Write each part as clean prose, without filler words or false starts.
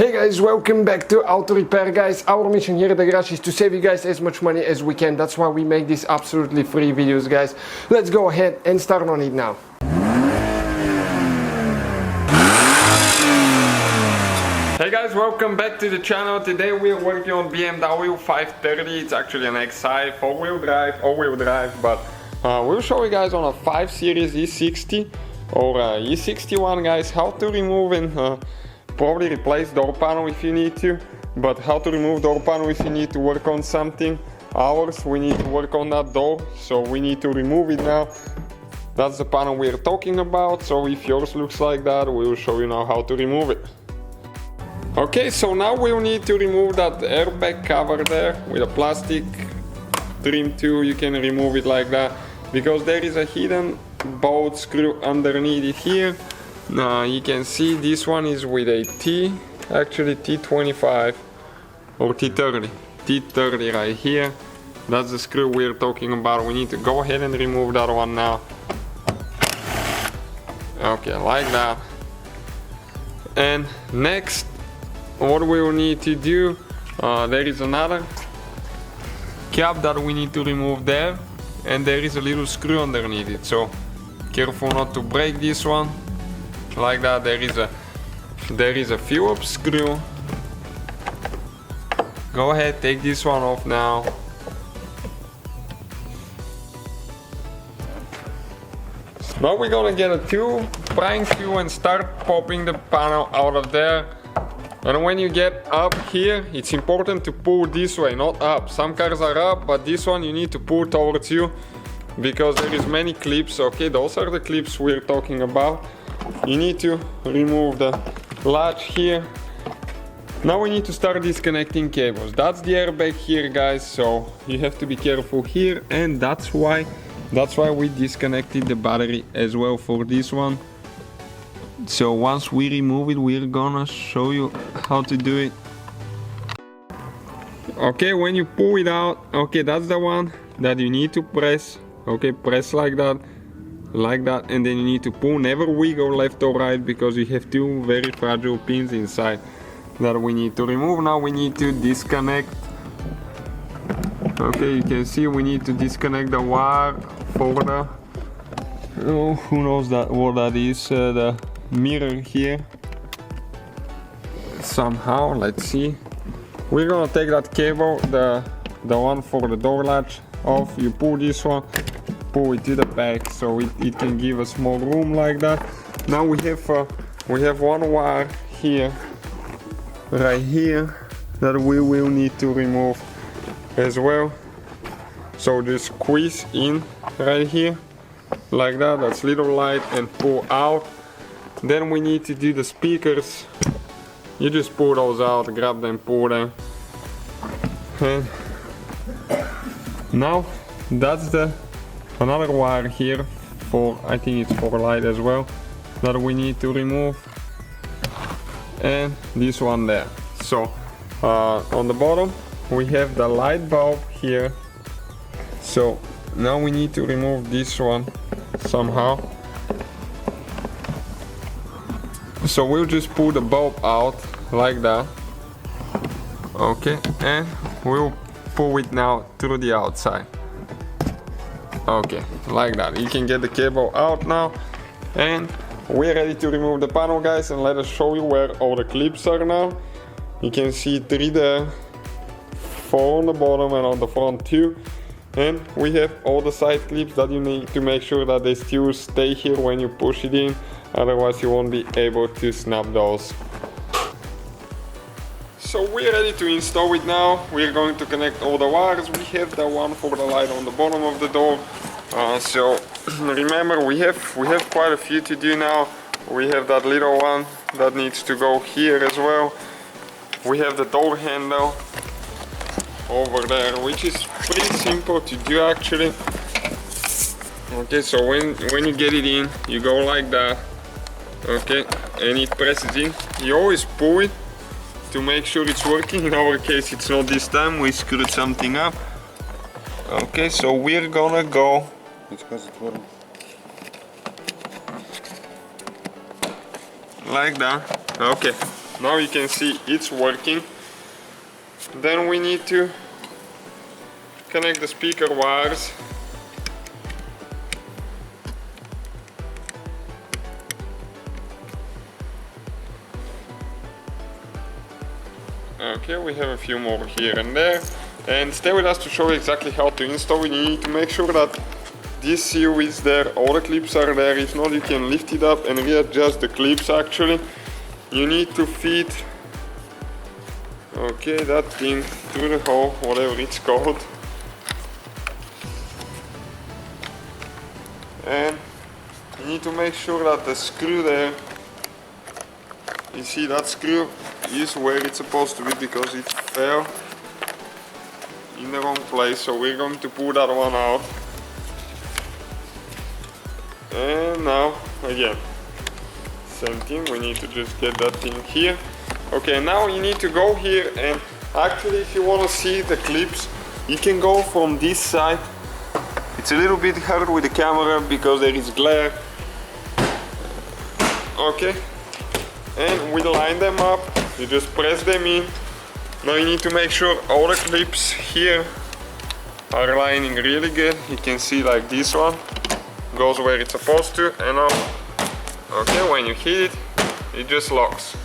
Hey guys, welcome back to Auto Repair, guys. Our mission here at the garage is to save you guys as much money as we can. That's why we make these absolutely free videos, guys. Let's go ahead and start on it now. Hey guys, welcome back to the channel. Today we are working on BMW 530. It's actually an XI, all-wheel drive, but we'll show you guys on a 5 Series E60 or E61, guys, how to remove and probably replace door panel if you need to, but how to remove door panel if you need to work on something. Ours, we need to work on that door, so we need to remove it now. That's the panel we're talking about, so if yours looks like that, we will show you now how to remove it. Okay, so now we'll need to remove that airbag cover there with a plastic trim tool. You can remove it like that, because there is a hidden bolt screw underneath it here. Now you can see this one is with a T, actually T25 or T30 right here. That's the screw we're talking about. We need to go ahead and remove that one now. Okay, like that. And next, what we will need to do, there is another cap that we need to remove there, and there is a little screw underneath it, so careful not to break this one. Like that. There is a Phillips screw. Go ahead, take this one off now. Now we're gonna get a prying tool and start popping the panel out of there. And when you get up here, it's important to pull this way, not up. Some cars are up, but this one you need to pull towards you, because there is many clips. Okay, those are the clips we're talking about. You need to remove the latch here. Now we need to start disconnecting cables. That's the airbag here, guys, so you have to be careful here, and that's why we disconnected the battery as well for this one. So once we remove it, we're gonna show you how to do it. Okay, when you pull it out, okay, that's the one that you need to press. Okay, press like that, and then you need to pull. Never wiggle left or right, because you have two very fragile pins inside that we need to remove. Now we need to disconnect. Okay, you can see we need to disconnect the wire for the, oh, who knows what that is, the mirror here. Somehow, let's see. We're gonna take that cable, the one for the door latch, off. You pull this one, pull it to the back, so it can give us more room like that. Now we have one wire here, right here, that we will need to remove as well. So just squeeze in right here, like that. That's little light, and pull out. Then we need to do the speakers. You just pull those out, grab them, pull them. And now that's another wire here for, I think it's for light as well, that we need to remove, and this one there. So on the bottom we have the light bulb here, so now we need to remove this one somehow. So we'll just pull the bulb out like that. Okay, and we'll pull it now through the outside. Okay, like that. You can get the cable out now, and we're ready to remove the panel, guys. And let us show you where all the clips are now. You can see 3 there, 4 on the bottom and on the front too. And we have all the side clips that you need to make sure that they still stay here when you push it in, otherwise you won't be able to snap those. So we're ready to install it now. We're going to connect all the wires. We have the one for the light on the bottom of the door. So remember, we have quite a few to do now. We have that little one that needs to go here as well. We have the door handle over there, which is pretty simple to do actually. Okay, so when you get it in, you go like that. Okay, and it presses in. You always pull it to make sure it's working. In our case it's not this time, we screwed something up. Okay, so we're gonna go, like that. Okay, Now you can see it's working. Then we need to connect the speaker wires. Okay, we have a few more here and there. And stay with us to show you exactly how to install. You need to make sure that this seal is there, all the clips are there. If not, you can lift it up and readjust the clips actually. You need to feed, okay, that thing through the hole, whatever it's called. And you need to make sure that the screw there, you see that screw is where it's supposed to be because it fell in the wrong place, so we're going to pull that one out. And now again, same thing, we need to just get that thing here. Okay, now you need to go here, and actually if you want to see the clips, you can go from this side. It's a little bit hard with the camera because there is glare. Okay, and we line them up, you just press them in. Now you need to make sure all the clips here are lining really good. You can see like this one goes where it's supposed to, and now, okay, when you hit it, it just locks.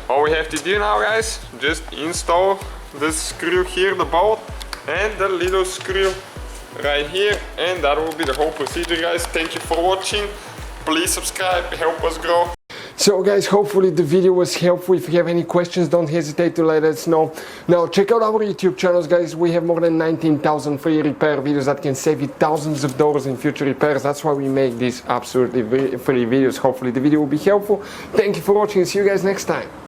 All we have to do now, guys, just install the screw here, the bolt, and the little screw right here, and that will be the whole procedure, guys. Thank you for watching. Please subscribe, help us grow. So guys, hopefully the video was helpful. If you have any questions, don't hesitate to let us know. Now check out our YouTube channels, guys. We have more than 19,000 free repair videos that can save you thousands of dollars in future repairs. That's why we make these absolutely free videos. Hopefully the video will be helpful. Thank you for watching. See you guys next time.